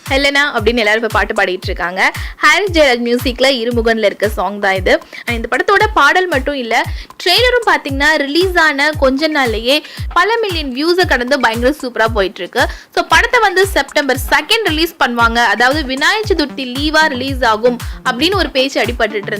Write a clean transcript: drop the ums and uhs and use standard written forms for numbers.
Helena அப்படின்னு எல்லாரும் இப்ப பாட்டு பாடிட்டு இருக்காங்க. ஹாரிஸ் ஜெயராஜ் மியூசிக்ல இருமுகன்ல இருக்க சாங் தான் இது. இந்த படத்தோட பாடல் மட்டும் இல்ல, ட்ரெய்லரும் பாத்தீங்கன்னா ரிலீஸ் ஆன கொஞ்ச நாள்லயே பல மில்லியன் வியூஸை கடந்து பயங்கர சூப்பரா போயிட்டு இருக்கு. ஸோ படத்தை வந்து செப்டம்பர் 2 ரிலீஸ் பண்ணுவாங்க, அதாவது விநாயகர் சதுர்த்தி லீவா ரிலீஸ் ஆகும் அப்படின்னு ஒரு பேச்சு அடிபட்டு இருந்தது.